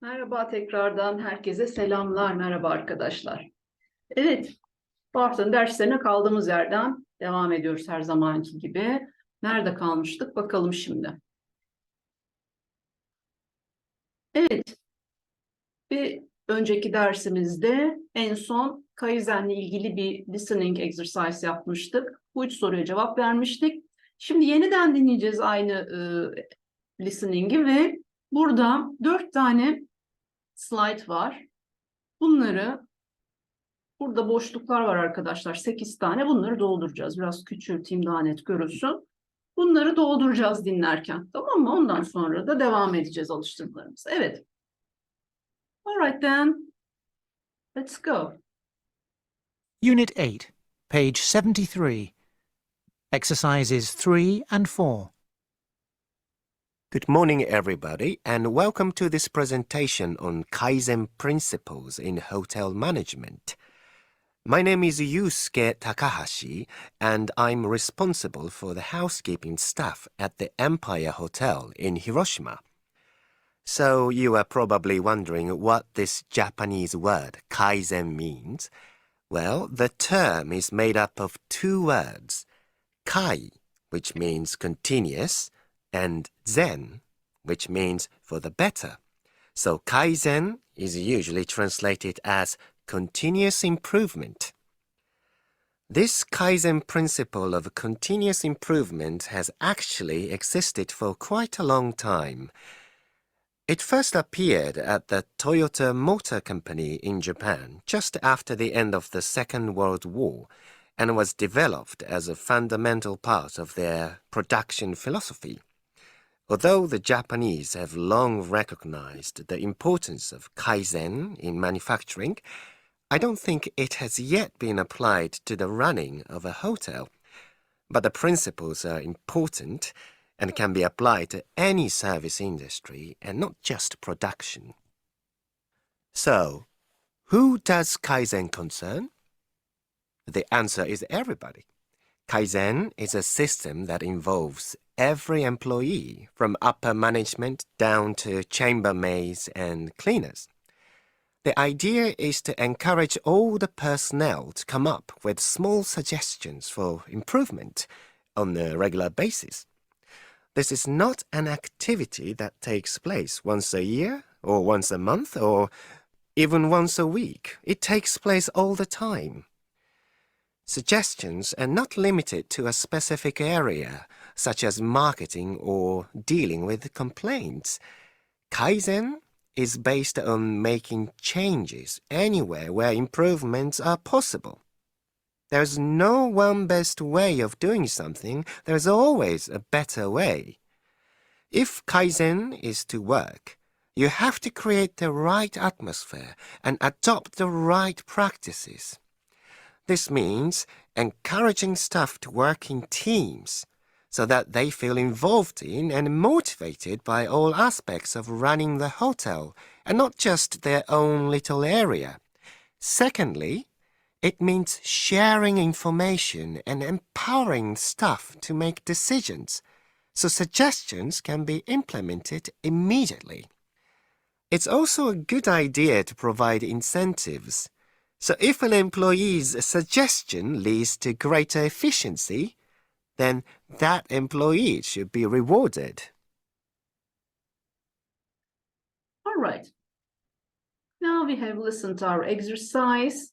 Merhaba tekrardan herkese selamlar, merhaba arkadaşlar. Evet, bu haftanın derslerine kaldığımız yerden devam ediyoruz her zamanki gibi. Nerede kalmıştık bakalım şimdi. Evet, bir önceki dersimizde en son Kaizen'le ilgili bir listening exercise yapmıştık. Bu 3 soruya cevap vermiştik. Şimdi yeniden dinleyeceğiz aynı listening'i ve burada 4 tane slide var. Burada boşluklar var arkadaşlar. 8 tane. Bunları dolduracağız. Biraz küçülteyim daha net görülsün. Bunları dolduracağız dinlerken. Tamam mı? Ondan sonra da devam edeceğiz alıştırmalarımıza. Evet. Alright then. Let's go. Unit 8, page 73. Exercises 3 and 4. Good morning, everybody, and welcome to this presentation on Kaizen principles in hotel management. My name is Yusuke Takahashi, and I'm responsible for the housekeeping staff at the Empire Hotel in Hiroshima. So you are probably wondering what this Japanese word Kaizen means. Well, the term is made up of 2 words, kai, which means continuous, and zen, which means for the better. So kaizen is usually translated as continuous improvement. This kaizen principle of continuous improvement has actually existed for quite a long time. It first appeared at the Toyota Motor Company in Japan just after the end of the Second World War and was developed as a fundamental part of their production philosophy. Although the Japanese have long recognized the importance of kaizen in manufacturing, I don't think it has yet been applied to the running of a hotel. But the principles are important and can be applied to any service industry and not just production. So, who does Kaizen concern? The answer is everybody. Kaizen is a system that involves every employee, from upper management down to chambermaids and cleaners. The idea is to encourage all the personnel to come up with small suggestions for improvement on a regular basis. This is not an activity that takes place once a year, or once a month, or even once a week. It takes place all the time. Suggestions are not limited to a specific area, such as marketing or dealing with complaints. Kaizen is based on making changes anywhere where improvements are possible. There's no one best way of doing something. There's always a better way. If Kaizen is to work, you have to create the right atmosphere and adopt the right practices. This means encouraging staff to work in teams so that they feel involved in and motivated by all aspects of running the hotel and not just their own little area. Secondly, it means sharing information and empowering staff to make decisions so suggestions can be implemented immediately. It's also a good idea to provide incentives. So if an employee's suggestion leads to greater efficiency, then that employee should be rewarded. All right. Now we have listened to our exercise.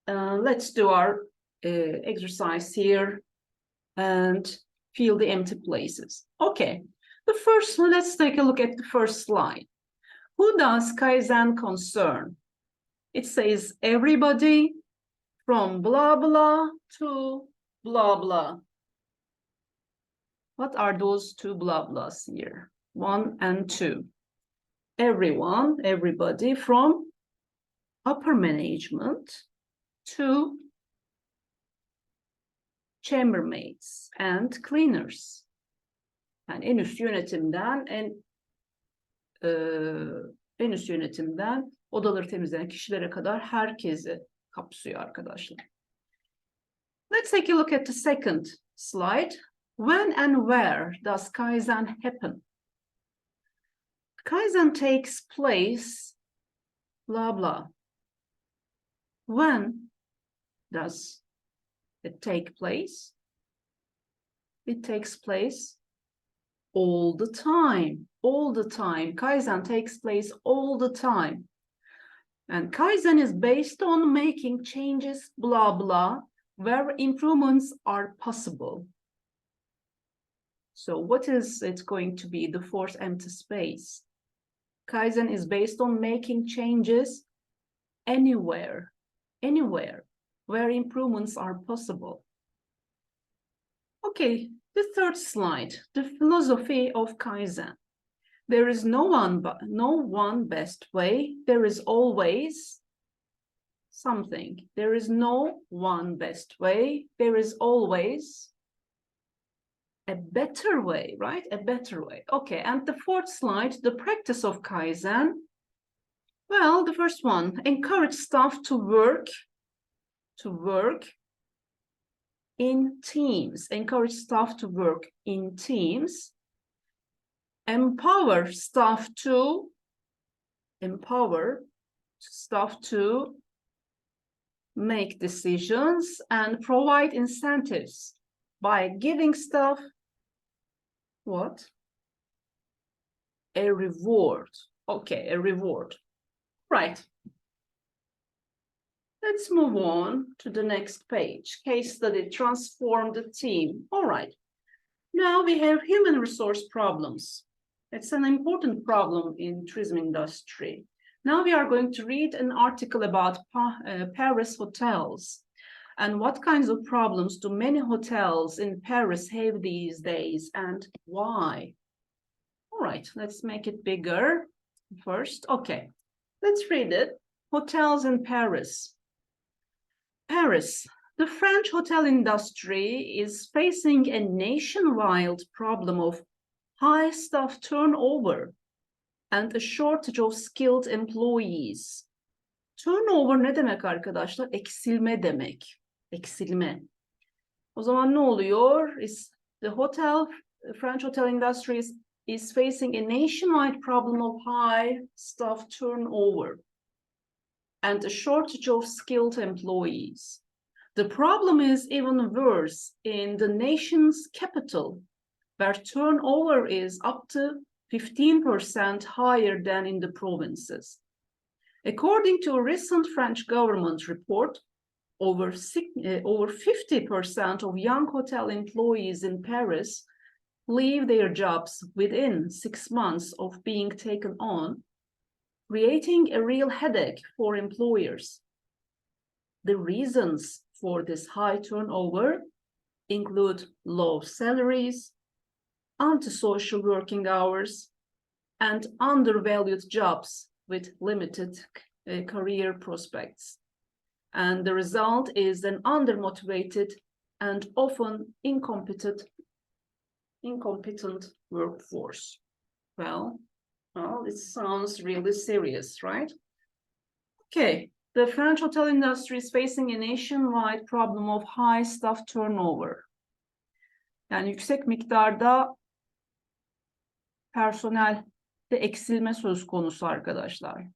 Let's do our exercise here and fill the empty places. Okay. Let's take a look at the first slide. Who does Kaizen concern? It says everybody from blah, blah to blah, blah. What are those 2 blah, blahs here? 1 and 2. Everyone, everybody from upper management to chambermaids and cleaners. Yani en üst yönetimden odaları temizleyen kişilere kadar herkesi kapsıyor arkadaşlar. Let's take a look at the second slide. When and where does Kaizen happen? Kaizen takes place, blah, blah. When does it take place? It takes place all the time, all the time. Kaizen takes place all the time. And Kaizen is based on making changes, blah, blah, where improvements are possible. So what is it going to be? The fourth empty space. Kaizen is based on making changes anywhere, anywhere where improvements are possible. Okay, the third slide, the philosophy of Kaizen. There is no one best way. There is always something. There is no one best way. There is always a better way, right? A better way. Okay, and the fourth slide, the practice of Kaizen. Well, the first one, encourage staff to work in teams. Encourage staff to work in teams. Empower staff to make decisions and provide incentives by giving staff what? A reward. Okay, a reward. Right. Let's move on to the next page. Case study, transform the team. All right. Now we have human resource problems. It's an important problem in tourism industry. Now we are going to read an article about Paris hotels and what kinds of problems do many hotels in Paris have these days and why. All right, let's make it bigger first. Okay, let's read it. Hotels in Paris. Paris. The French hotel industry is facing a nationwide problem of high staff turnover and a shortage of skilled employees. Turnover ne demek arkadaşlar? Eksilme demek. Eksilme. O zaman ne oluyor? The French hotel industry is facing a nationwide problem of high staff turnover and a shortage of skilled employees. The problem is even worse in the nation's capital, where turnover is up to 15% higher than in the provinces. According to a recent French government report, over 50% of young hotel employees in Paris leave their jobs within 6 months of being taken on, creating a real headache for employers. The reasons for this high turnover include low salaries, antisocial working hours, and undervalued jobs with limited career prospects. And the result is an undermotivated and often incompetent workforce. Well, it sounds really serious, right? Okay, the French hotel industry is facing a nationwide problem of high staff turnover. Yani yüksek miktarda personelde eksilme söz konusu arkadaşlar.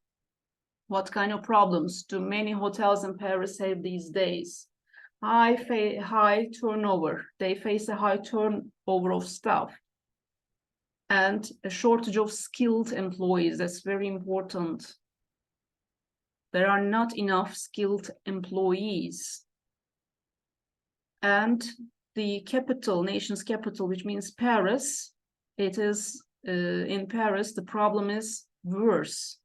What kind of problems do many hotels in Paris have these days? High turnover. They face a high turnover of staff and a shortage of skilled employees. That's very important. There are not enough skilled employees. And the capital, nation's capital, which means Paris, it is in Paris, the problem is worse.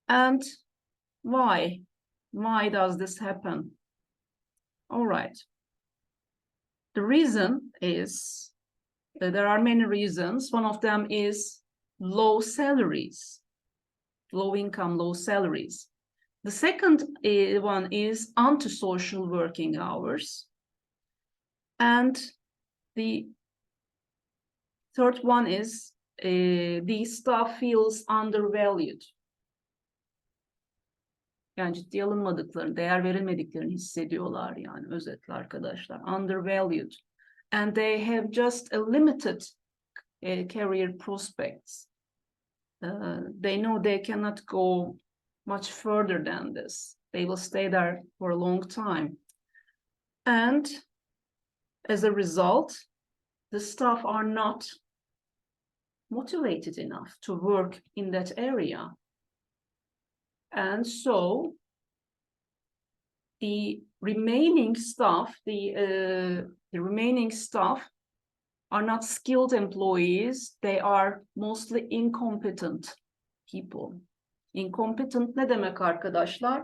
And why? Why does this happen? All right. The reason is, there are many reasons. One of them is low salaries, low income, low salaries. The second one is antisocial working hours. And the third one is the staff feels undervalued. Yani ciddiye alınmadıklarını, değer verilmediklerini hissediyorlar yani özetle arkadaşlar. Undervalued. And they have just a limited career prospects. They know they cannot go much further than this. They will stay there for a long time. And as a result, the staff are not motivated enough to work in that area. And so the remaining staff, the remaining staff are not skilled employees. They are mostly incompetent people. Incompetent ne demek arkadaşlar?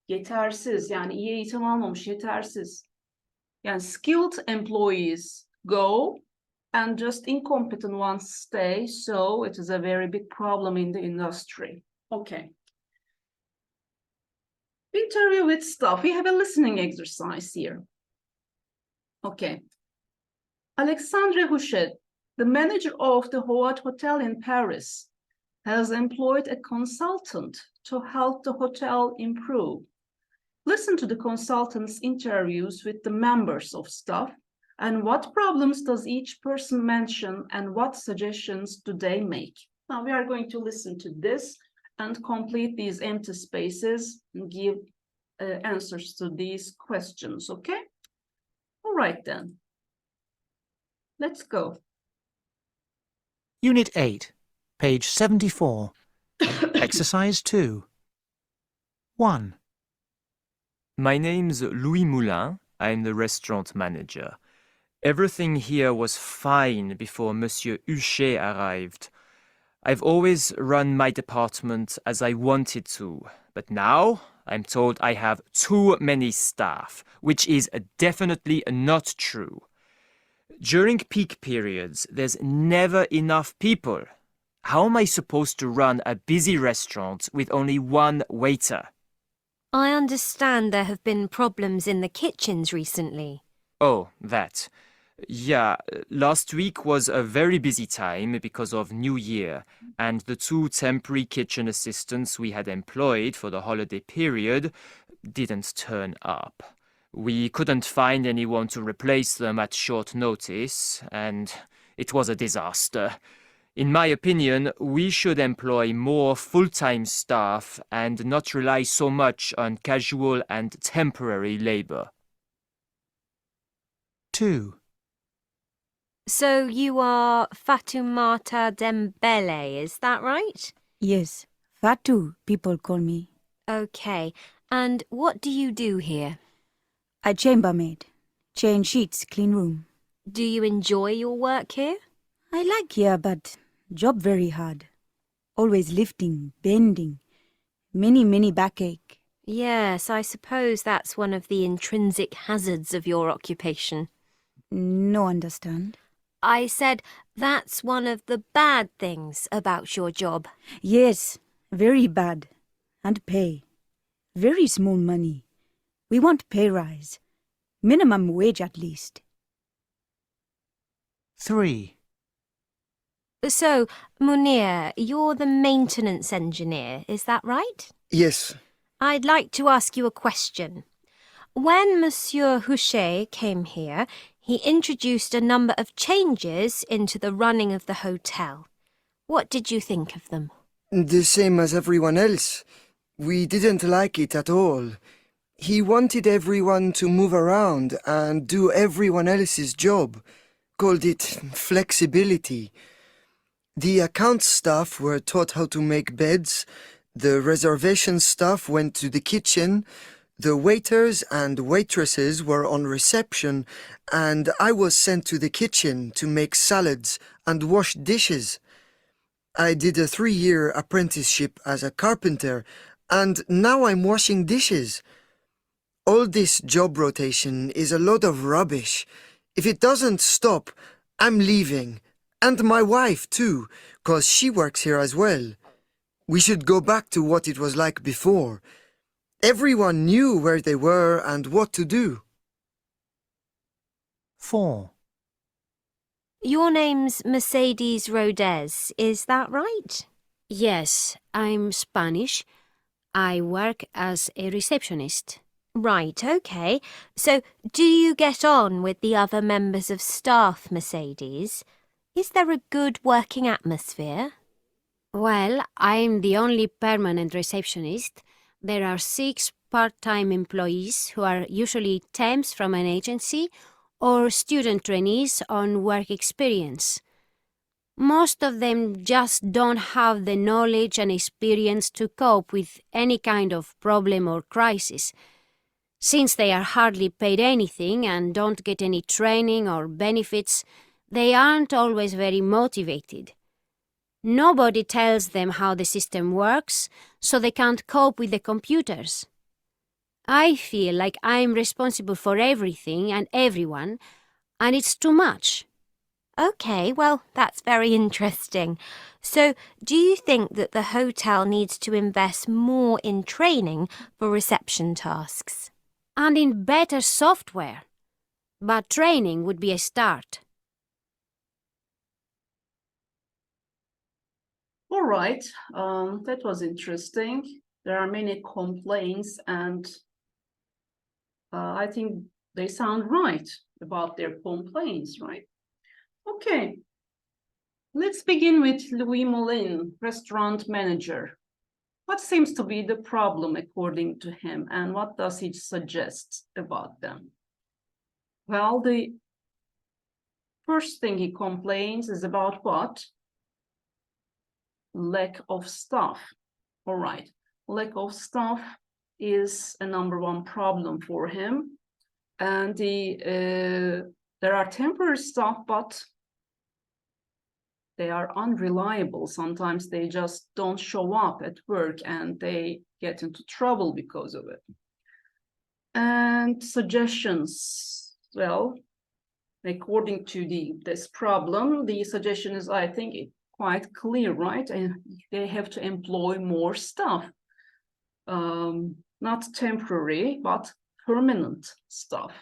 Yetersiz, yani iyi eğitim almamış, yetersiz. Yani skilled employees go and just incompetent ones stay. So it is a very big problem in the industry. Okay. Interview with staff. We have a listening exercise here. Okay. Alexandre Houchet, the manager of the Hyatt Hotel in Paris, has employed a consultant to help the hotel improve. Listen to the consultant's interviews with the members of staff and what problems does each person mention and what suggestions do they make. Now we are going to listen to this and complete these empty spaces and give answers to these questions, okay? All right then. Let's go. Unit 8, page 74. Exercise 2. 1. My name's Louis Moulin. I'm the restaurant manager. Everything here was fine before Monsieur Huchet arrived. I've always run my department as I wanted to, but now I'm told I have too many staff, which is definitely not true. During peak periods, there's never enough people. How am I supposed to run a busy restaurant with only one waiter? I understand there have been problems in the kitchens recently. Oh, that. Yeah, last week was a very busy time because of New Year, and the 2 temporary kitchen assistants we had employed for the holiday period didn't turn up. We couldn't find anyone to replace them at short notice, and it was a disaster. In my opinion, we should employ more full-time staff and not rely so much on casual and temporary labor. 2. So you are Fatoumata Dembele, is that right? Yes, Fatu, people call me. Okay, and what do you do here? I chambermaid. Change sheets, clean room. Do you enjoy your work here? I like here, but job very hard. Always lifting, bending. Many backache. Yes, I suppose that's one of the intrinsic hazards of your occupation. No understand. I said that's one of the bad things about your job. Yes, very bad. And pay. Very small money. We want pay rise. Minimum wage at least. 3. So, Munir, you're the maintenance engineer, is that right? Yes. I'd like to ask you a question. When Monsieur Huchet came here, he introduced a number of changes into the running of the hotel. What did you think of them? The same as everyone else. We didn't like it at all. He wanted everyone to move around and do everyone else's job. Called it flexibility. The accounts staff were taught how to make beds. The reservation staff went to the kitchen. The waiters and waitresses were on reception, and I was sent to the kitchen to make salads and wash dishes. I did a 3-year apprenticeship as a carpenter, and now I'm washing dishes. All this job rotation is a lot of rubbish. If it doesn't stop, I'm leaving. And my wife too, 'cause she works here as well. We should go back to what it was like before. Everyone knew where they were and what to do. 4. Your name's Mercedes Rodez, is that right? Yes, I'm Spanish. I work as a receptionist. Right, okay. So, do you get on with the other members of staff, Mercedes? Is there a good working atmosphere? Well, I'm the only permanent receptionist. There are 6 part-time employees who are usually temps from an agency or student trainees on work experience. Most of them just don't have the knowledge and experience to cope with any kind of problem or crisis. Since they are hardly paid anything and don't get any training or benefits, they aren't always very motivated. Nobody tells them how the system works, so they can't cope with the computers. I feel like I'm responsible for everything and everyone, and it's too much. Okay, well, that's very interesting. So, do you think that the hotel needs to invest more in training for reception tasks? And in better software. But training would be a start. All right, that was interesting. There are many complaints, and I think they sound right about their complaints, right? Okay, let's begin with Louis Moulin, restaurant manager. What seems to be the problem according to him, and what does he suggest about them? Well, the first thing he complains is about what? Lack of staff. All right, lack of staff is a #1 problem for him. And there are temporary staff, but they are unreliable. Sometimes they just don't show up at work and they get into trouble because of it. And suggestions, well, according to this problem, the suggestion is, I think, quite clear, right? And they have to employ more staff, not temporary, but permanent staff,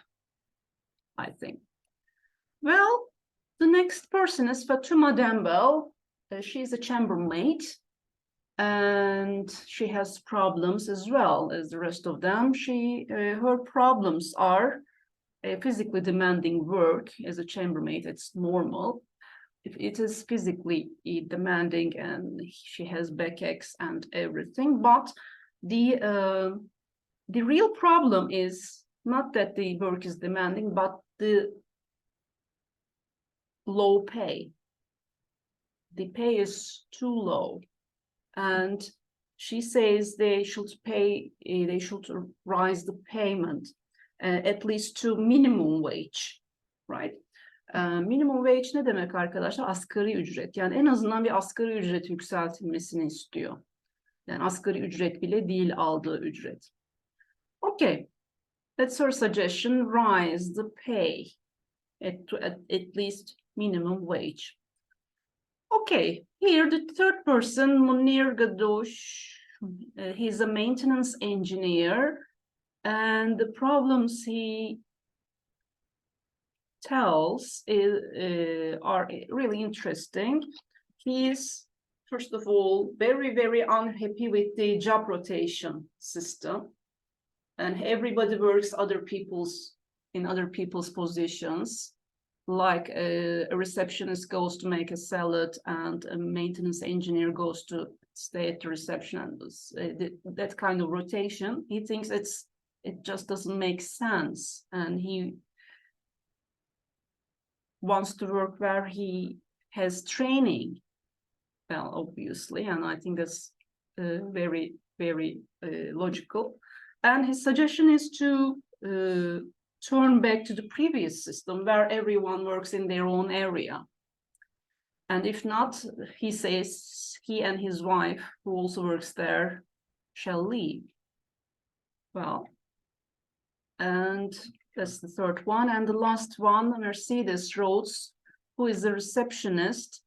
I think. Well, the next person is Fatuma Dembel. She's a chambermaid, and she has problems as well as the rest of them. Her problems are physically demanding work as a chambermaid. It's normal. It is physically demanding, and she has backaches and everything. But the real problem is not that the work is demanding, but the low pay. The pay is too low, and she says they should rise the payment at least to minimum wage, right? Minimum wage ne demek arkadaşlar? Asgari ücret. Yani en azından bir asgari ücret yükseltilmesini istiyor. Yani asgari ücret bile değil aldığı ücret. Okay, that's her suggestion. Rise the pay at least minimum wage. Okay, here the third person, Munir Gadosh, he's a maintenance engineer, and the problems he tells are really interesting. He is, first of all, very, very unhappy with the job rotation system, and everybody works in other people's positions. Like a receptionist goes to make a salad and a maintenance engineer goes to stay at the reception, and that kind of rotation, he thinks it just doesn't make sense, and he wants to work where he has training. Well, obviously, and I think that's very, very logical. And his suggestion is to turn back to the previous system where everyone works in their own area. And if not, he says he and his wife, who also works there, shall leave. Well, and that's the third one. And the last one, Mercedes Rhodes, who is the receptionist.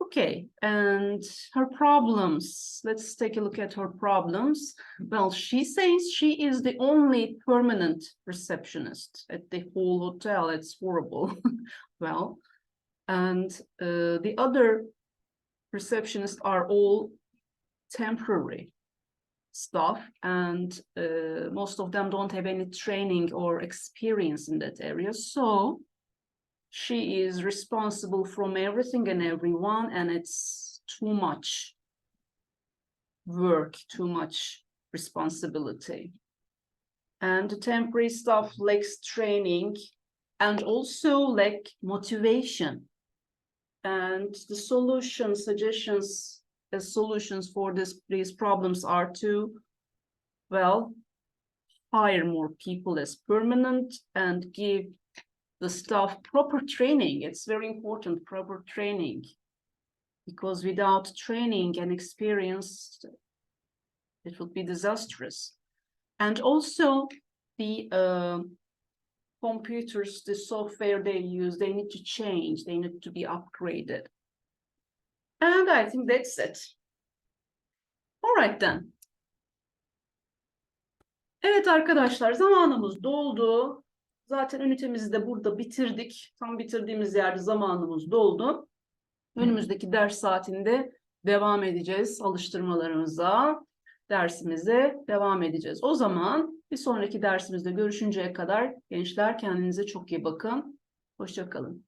Okay, and her problems. Let's take a look at her problems. Well, she says she is the only permanent receptionist at the whole hotel. It's horrible. Well, and the other receptionists are all temporary staff, and most of them don't have any training or experience in that area. So she is responsible from everything and everyone, and it's too much work, too much responsibility. And the temporary staff lacks training and also lack motivation. And the suggestions as solutions for these problems are to, well, hire more people as permanent and give the staff proper training. It's very important, proper training, because without training and experience, it would be disastrous. And also the computers, the software they use, they need to change, they need to be upgraded. And I think that's it. All right then. Evet arkadaşlar, zamanımız doldu. Zaten ünitemizi de burada bitirdik. Tam bitirdiğimiz yerde zamanımız doldu. Önümüzdeki ders saatinde devam edeceğiz alıştırmalarımıza, dersimize devam edeceğiz. O zaman bir sonraki dersimizde görüşünceye kadar gençler kendinize çok iyi bakın. Hoşça kalın.